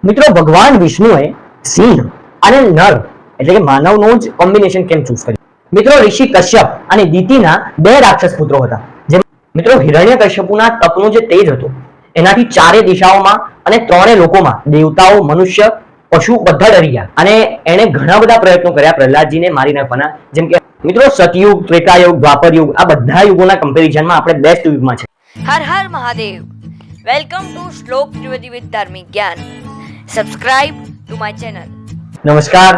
મિત્રો ભગવાન વિષ્ણુએ સિંહ અને નર એટલે કે માનવનું જ કોમ્બિનેશન કેમ ચૂઝ કર્યું? મિત્રો ઋષિ કશ્યપ અને દિતિના બે રાક્ષસ પુત્રો હતા. જે મિત્રો હિરણ્યકશ્યપુના તપનું જે તેજ હતું એનાથી ચારે દિશાઓમાં અને ત્રણે લોકોમાં દેવતાઓ, મનુષ્ય, પશુ બધા ડરી ગયા અને એણે ઘણા બધા પ્રયત્નો કર્યા પ્રહલાદજીને મારી નાખવાના. જેમ કે મિત્રો સતયુગ, ત્રેતાયુગ, દ્વાપર યુગ આ બધા યુગોના કમ્પેરિઝનમાં આપણે બેસ્ટ યુગમાં છે. હર હર મહાદેવ. વેલકમ ટુ શ્લોક ત્રિવેદી વિથ ધાર્મિક જ્ઞાન. Subscribe to my channel. નમસ્કાર,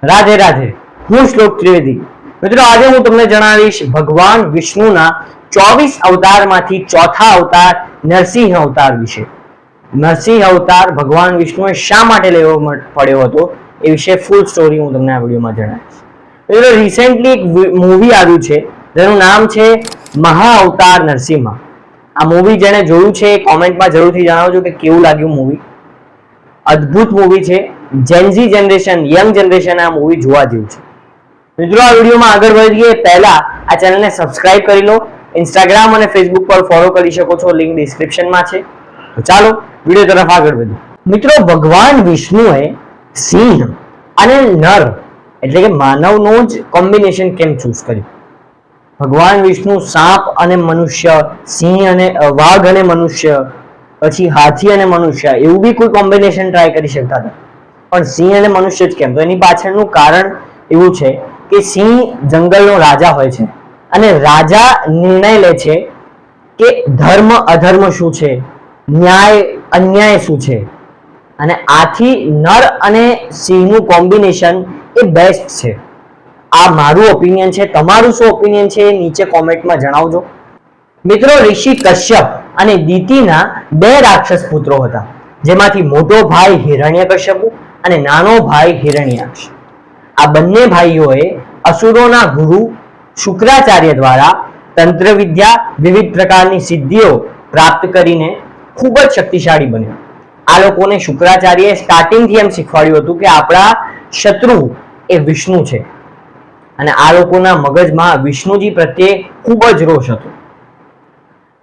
રાધે રાધે. હું શ્લોક ત્રિવેદી. મિત્રો આજે હું તમને જણાવીશ ભગવાન વિષ્ણુના 24 અવતારમાંથી ચોથા અવતાર નરસિંહ અવતાર વિશે. નરસિંહ અવતાર ભગવાન વિષ્ણુએ શા માટે લેવો પડ્યો હતો એ વિશે ફૂલ સ્ટોરી હું તમને આ વિડીયોમાં જણાવીશ. મિત્રો રિસેન્ટલી એક મૂવી આવ્યું છે જેનું નામ છે મહા અવતાર નરસિંહ. આ મૂવી જેણે જોયું છે કોમેન્ટમાં જરૂરથી જણાવજો કે કેવું લાગ્યું મૂવી. અદ્ભુત મૂવી છે. જેનઝી જનરેશન, યંગ જનરેશન આ મૂવી જોવા જેવું છે. મિત્રો આ વિડીયોમાં આગળ વધીએ પહેલા આ ચેનલને સબસ્ક્રાઇબ કરી લો. ઇન્સ્ટાગ્રામ અને ફેસબુક પર ફોલો કરી શકો છો, લિંક ડિસ્ક્રિપ્શનમાં છે. તો ચાલો વિડીયો તરફ આગળ વધીએ. મિત્રો ભગવાન વિષ્ણુએ સિંહ અને નર એટલે કે માનવનું જ કોમ્બિનેશન કેમ ચૂઝ કર્યું? ભગવાન વિષ્ણુ સાપ અને મનુષ્ય, સિંહ અને વાઘ અને મનુષ્ય, પછી હાથી અને મનુષ્ય એવું બી કોઈ કોમ્બિનેશન ટ્રાય કરી શકતા હતા, પણ સિંહ અને મનુષ્ય જ કેમ? તો એની પાછળનું કારણ એવું છે કે સિંહ જંગલનો રાજા હોય છે અને રાજા નિર્ણય લે છે કે ધર્મ અધર્મ શું છે, ન્યાય અન્યાય શું છે, અને આથી નર અને સિંહનું કોમ્બિનેશન એ બેસ્ટ છે. આ મારું ઓપિનિયન છે. તમારું શું ઓપિનિયન છે નીચે કોમેન્ટમાં જણાવજો. મિત્રો ઋષિ કશ્યપ અને દિતિના બે રાક્ષસ પુત્રો હતા, જેમાંથી મોટો ભાઈ હિરણ્યકશ્યપુ અને નાનો ભાઈ હિરણ્યાક્ષ. આ બંને ભાઈઓએ અસુરોના ગુરુ શુક્રાચાર્ય દ્વારા તંત્ર વિદ્યા, વિવિધ પ્રકારની સિદ્ધિઓ પ્રાપ્ત કરીને ખૂબ જ શક્તિશાળી બન્યા. આ લોકોને શુક્રાચાર્યએ સ્ટાર્ટિંગથી એમ શીખવાડ્યું હતું કે આપણા શત્રુ એ વિષ્ણુ છે અને આ લોકોના મગજમાં વિષ્ણુજી પ્રત્યે ખૂબ જ રોષ હતો.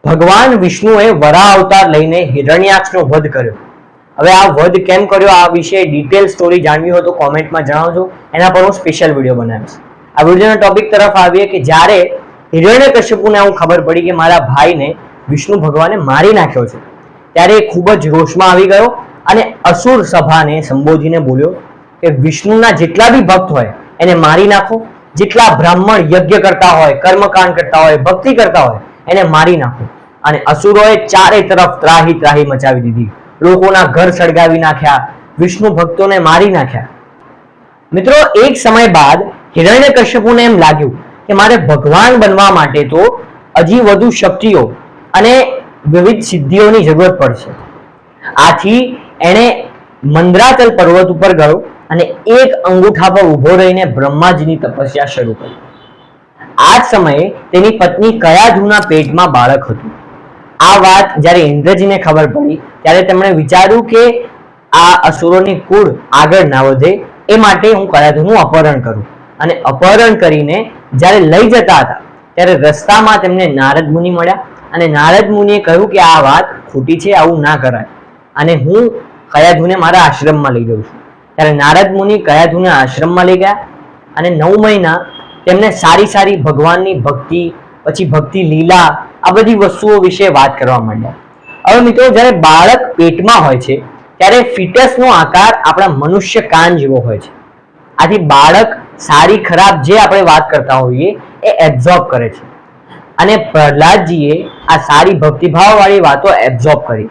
ભગવાન વિષ્ણુએ વરાહ અવતાર લઈને હિરણ્યાક્ષનો વધ કર્યો. હવે આ વધ કેમ કર્યો આ વિશે ડિટેલ સ્ટોરી જાણવી હોય તો કોમેન્ટમાં જણાવજો. એના પર હું સ્પેશિયલ વિડીયો બનાવીશ. આ વિડીયોના ટોપિક તરફ આવીએ કે જ્યારે હિરણ્યકશ્યપુને આવું ખબર પડી કે મારા ભાઈને વિષ્ણુ ભગવાને મારી નાખ્યો છે, ત્યારે એ ખૂબ જ રોષમાં આવી ગયો અને અસુર સભાને સંબોધીને બોલ્યો કે વિષ્ણુના જેટલા બી ભક્ત હોય એને મારી નાખો, જેટલા બ્રાહ્મણ યજ્ઞ કરતા હોય, કર્મકાંડ કરતા હોય, ભક્તિ કરતા હોય એને મારી નાખો. અને અસુરોએ ચારે તરફ ત્રાહી ત્રાહી મચાવી દીધી. લોકોના ઘર સળગાવી નાખ્યા, વિષ્ણુ ભક્તોને મારી નાખ્યા. મિત્રો એક સમય બાદ હિરણ્યકશ્યપુને એમ લાગ્યું કે મારે ભગવાન બનવા માટે તો હજી વધુ શક્તિઓ અને વિવિધ સિદ્ધિઓની જરૂરત પડશે. આથી એણે મંદરાચલ પર્વત ઉપર ગયો અને એક અંગૂઠા પર ઊભો રહીને બ્રહ્માજીની તપસ્યા શરૂ કરી. આ જ સમયે તેની પત્ની કયાધુના પેટમાં બાળક હતું. આ વાત જ્યારે ઇન્દ્રજીને ખબર પડી ત્યારે તેમણે વિચાર્યું કે આ અસુરોની કુળ આગળ ના વધે એ માટે હું કયાધુનું અપહરણ કરું. અને અપહરણ કરીને જ્યારે લઈ જતા હતા ત્યારે રસ્તામાં તેમને નારદ મુનિ મળ્યા અને નારદ મુનિએ કહ્યું કે આ વાત ખોટી છે, આવું ના કરાય અને હું કયાધુને મારા આશ્રમમાં લઈ જઉં છું. ત્યારે નારદ મુનિ કયાધુને આશ્રમમાં લઈ ગયા અને 9 મહિના તેમને સારી સારી ભગવાનની ભક્તિ, પછી ભક્તિ લીલા આ બધી વસ્તુઓ વિશે વાત કરવા માંડ્યા. હવે મિત્રો જ્યારે બાળક પેટમાં હોય છે ત્યારે ફિટસનો આકાર આપણા મનુષ્ય કાન જેવો હોય છે. આથી બાળક સારી ખરાબ જે આપણે વાત કરતા હોઈએ એ એબ્ઝોર્બ કરે છે અને પ્રહલાદજીએ આ સારી ભક્તિભાવ વાળી વાતો એબ્ઝોર્બ કરી.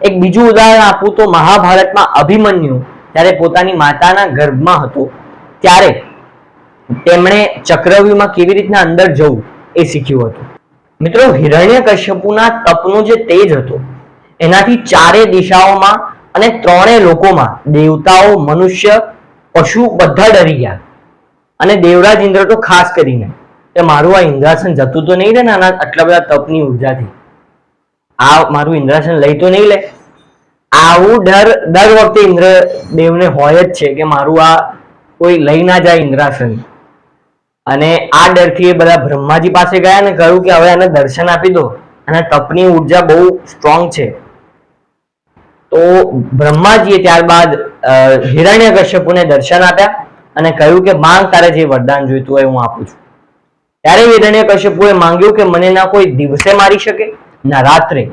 એક બીજું ઉદાહરણ આપું તો મહાભારતમાં અભિમન્યુ જ્યારે પોતાની માતાના ગર્ભમાં હતો ત્યારે તેમણે ચક્રવ્યૂહમાં કેવી રીતના અંદર જવું એ શીખ્યું હતું. મિત્રો હિરણ્યકશ્યપુના તપનો જે તેજ હતો એનાથી ચારે દિશાઓમાં અને ત્રણે લોકોમાં દેવતાઓ, મનુષ્ય, પશુ બધા ડરી ગયા અને દેવરાજ ઇન્દ્ર તો ખાસ કરીને કે મારું આ ઇન્દ્રાસન જતું તો નહીં રહે ને આટલા બધા તપની ઉર્જાથી, આ મારું ઇન્દ્રાસન લઈ તો નહીં લે. આવું દર વખતે ઇન્દ્રદેવને હોય જ છે કે મારું આ કોઈ લઈ ના જાય ઇન્દ્રાસન. અને આ ડરથી એ બધા બ્રહ્માજી પાસે ગયા અને કહ્યું કે હવે આને દર્શન આપી દો અને તપની ઉર્જા બહુ સ્ટ્રોંગ છે. તો બ્રહ્માજીએ ત્યારબાદ હિરણ્યકશ્યપુને દર્શન આપ્યા અને કહ્યું કે માંગ, તારે જે વરદાન જોઈતું હોય હું આપું છું. ત્યારે હિરણ્યકશ્યપુએ માંગ્યું કે મને ના કોઈ દિવસે મારી શકે, ના રાત્રે,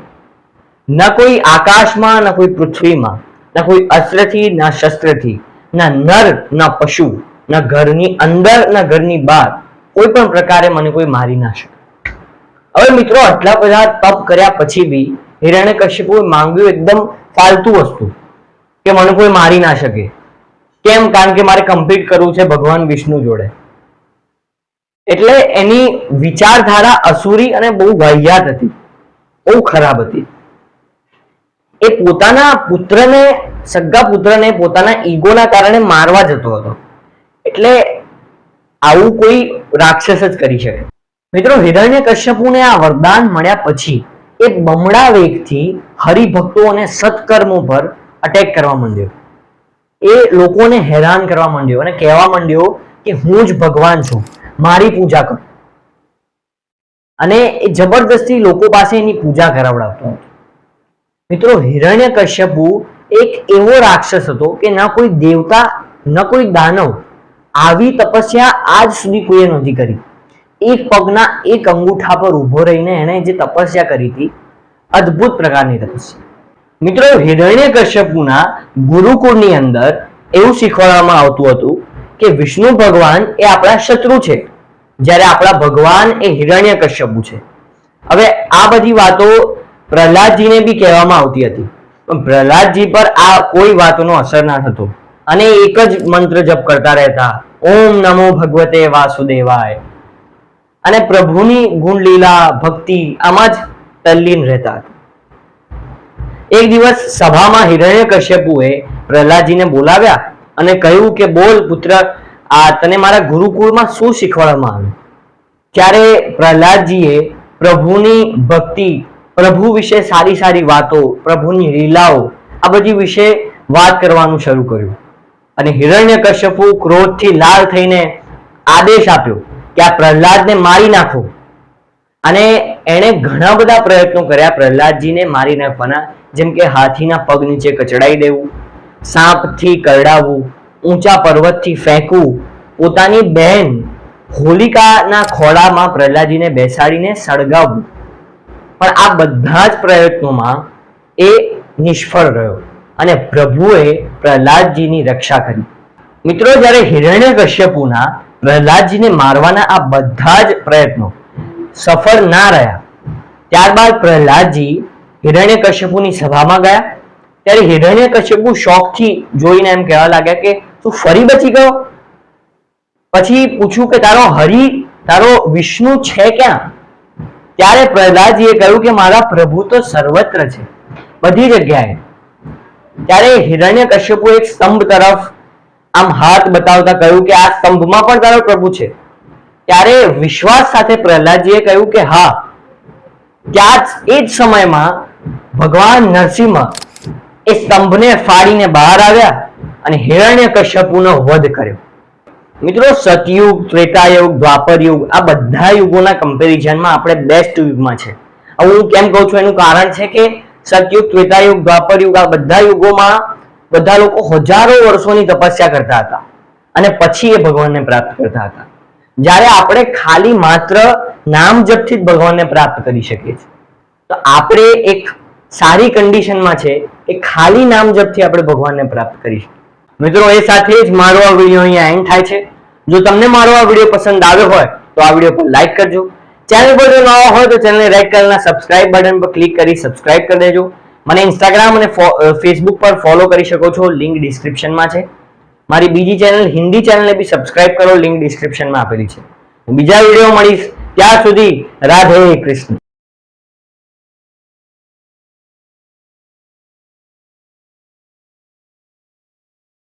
ના કોઈ આકાશમાં, ના કોઈ પૃથ્વીમાં, ના કોઈ અસ્ત્રથી, ના શસ્ત્રથી, ના નર, ના પશુ, ના ઘરની અંદર, ના ઘરની બહાર, કોઈ પણ પ્રકારે મને કોઈ મારી ના શકે. હવે મિત્રો, આટલા બધા તપ કર્યા પછી બી હિરણ્યકશ્યપુએ માંગ્યું એકદમ ફાલતુ વસ્તુ કે મને કોઈ મારી ના શકે. કેમ? કારણ કે મારે કમ્પીટ કરવું છે ભગવાન વિષ્ણુ જોડે. એટલે એની વિચારધારા અસુરી અને બહુ વાહિયાત હતી, બહુ ખરાબ હતી. એ પોતાના પુત્રને, સગા પુત્રને પોતાના ઈગોના કારણે મારવા જતો હતો. એટલે આવું કોઈ રાક્ષસ જ કરી શકે. મિત્રો, હિરણ્યકશ્યપુને આ વરદાન મળ્યા પછી એ બમણા વેગથી હરિભક્તો અને સત્કર્મો પર અટેક કરવા માંડ્યો. એ લોકોને હેરાન કરવા માંડ્યો અને કહેવા માંડ્યો કે હું જ ભગવાન છું, મારી પૂજા કરો. અને એ જબરદસ્તી લોકો પાસે એની પૂજા કરાવડાવતો હતો. મિત્રો, હિરણ્યકશ્યપુ એક એવો રાક્ષસ હતો કે ના કોઈ દેવતા, ન કોઈ દાનવ આવી તપસ્યા આજ સુધી કોઈએ નહોતી કરી. એક પગના એક અંગૂઠા પર ઉભો રહીને એણે જે તપસ્યા કરી હતી, અદ્ભુત પ્રકારની તપસ્યા. મિત્રો, હિરણ્યકશ્યપુના ગુરુકુળની અંદર એવું શીખવાડવામાં આવતું હતું કે વિષ્ણુ ભગવાન એ આપણા શત્રુ છે, જ્યારે આપણા ભગવાન એ હિરણ્યકશ્યપુ છે. હવે આ બધી વાતો પ્રહલાદજીને બી કહેવામાં આવતી હતી, પણ પ્રહલાદજી પર આ કોઈ વાતનો અસર ના થતો અને એક જ મંત્ર જપ કરતા રહેતા, ઓમ નમો ભગવતે વાસુદેવાય, અને પ્રભુની ગુણ લીલા ભક્તિ આમાં જ તલ્લીન રહેતા હતા. એક દિવસ સભામાં હિરણ્યકશ્યપુએ પ્રહલાદજીને બોલાવ્યા અને કહ્યું કે બોલ પુત્ર, આ તને મારા ગુરુકુળમાં શું શીખવાડવામાં આવ્યું? ત્યારે પ્રહલાદજીએ પ્રભુની ભક્તિ, પ્રભુ વિશે સારી સારી વાતો, પ્રભુની લીલાઓ, આ બધી વિશે વાત કરવાનું શરૂ કર્યું. અને હિરણ્યકશ્યપુ ક્રોધથી લાલ થઈને આદેશ આપ્યો કે આ પ્રહલાદને મારી નાખો. અને એણે ઘણા બધા પ્રયત્નો કર્યા પ્રહલાદજીને મારી નાખવાના, જેમ કે હાથીના પગ નીચે કચડાઈ દેવું, સાપથી કરડાવવું, ઊંચા પર્વતથી ફેંકવું, પોતાની બહેન હોલિકાના ખોળામાં પ્રહલાદજીને બેસાડીને સળગાવવું. પણ આ બધા જ પ્રયત્નોમાં એ નિષ્ફળ રહ્યો અને પ્રભુએ પ્રહલાદજીની રક્ષા કરી. મિત્રો, જ્યારે હિરણ્યકશ્યપુના પ્રહલાદજીને મારવાના આ બધા જ પ્રયત્નો સફળ ના રહ્યા, ત્યારબાદ પ્રહલાદજી હિરણ્યકશ્યપુની સભામાં ગયા. ત્યારે હિરણ્યકશ્યપુ શોકથી જોઈને એમ કહેવા લાગ્યા કે તું ફરી બચી ગયો? પછી પૂછ્યું કે તારો હરિ, તારો વિષ્ણુ છે ક્યાં? ત્યારે પ્રહલાદજીએ કહ્યું કે મારા પ્રભુ તો સર્વત્ર છે, બધી જગ્યાએ. ત્યારે હિરણ્યકશ્યપુ એક સ્તંભ તરફ આમ હાથ બતાવતા કહ્યું કે આ સ્તંભમાં પણ તારો પ્રભુ છે. ત્યારે વિશ્વાસ સાથે પ્રહલાદજીએ કહ્યું કે હા. ત્યાં એ જ સમયમાં ભગવાન નરસિંહ એ સ્તંભને ફાડીને બહાર આવ્યા અને હિરણ્યકશ્યપુનો વધ કર્યો. મિત્રો, સતયુગ, ત્રેતાયુગ, દ્વાપર યુગ, આ બધા યુગોના કમ્પેરિઝનમાં આપણે બેસ્ટ યુગમાં છે. હવે હું કેમ કહું છું એનું કારણ છે કે સતયુગ, ત્રેતાયુગ, દ્વાપર યુગ, આ બધા યુગોમાં બધા લોકો હજારો વર્ષોની તપસ્યા કરતા હતા અને પછી એ ભગવાનને પ્રાપ્ત કરતા હતા. જ્યારે આપણે ખાલી માત્ર નામ જપથી જ ભગવાનને પ્રાપ્ત કરી શકીએ છીએ. તો આપણે એક સારી કન્ડિશનમાં છે કે ખાલી નામ જપથી આપણે ભગવાનને પ્રાપ્ત કરીશું. મિત્રો, એ સાથે જ મારો આ વિડીયો અહીંયા એન્ડ થાય છે. જો તમને મારો આ વિડીયો પસંદ આવ્યો હોય તો આ વિડીયો પર લાઈક કરજો. ચેનલ પર જો નવા હોય તો ચેનલને રેડ કલરના સબસ્ક્રાઇબ બટન પર ક્લિક કરી સબસ્ક્રાઇબ કરી દેજો. મને ઇન્સ્ટાગ્રામ અને ફેસબુક પર ફોલો કરી શકો છો, લિંક ડિસ્ક્રિપ્શનમાં છે. મારી બીજી ચેનલ, હિન્દી ચેનલને બી સબસ્ક્રાઇબ કરો, લિંક ડિસ્ક્રિપ્શનમાં આપેલી છે. બીજા વિડીયો મળીશ, ત્યાં સુધી રાધે કૃષ્ણ.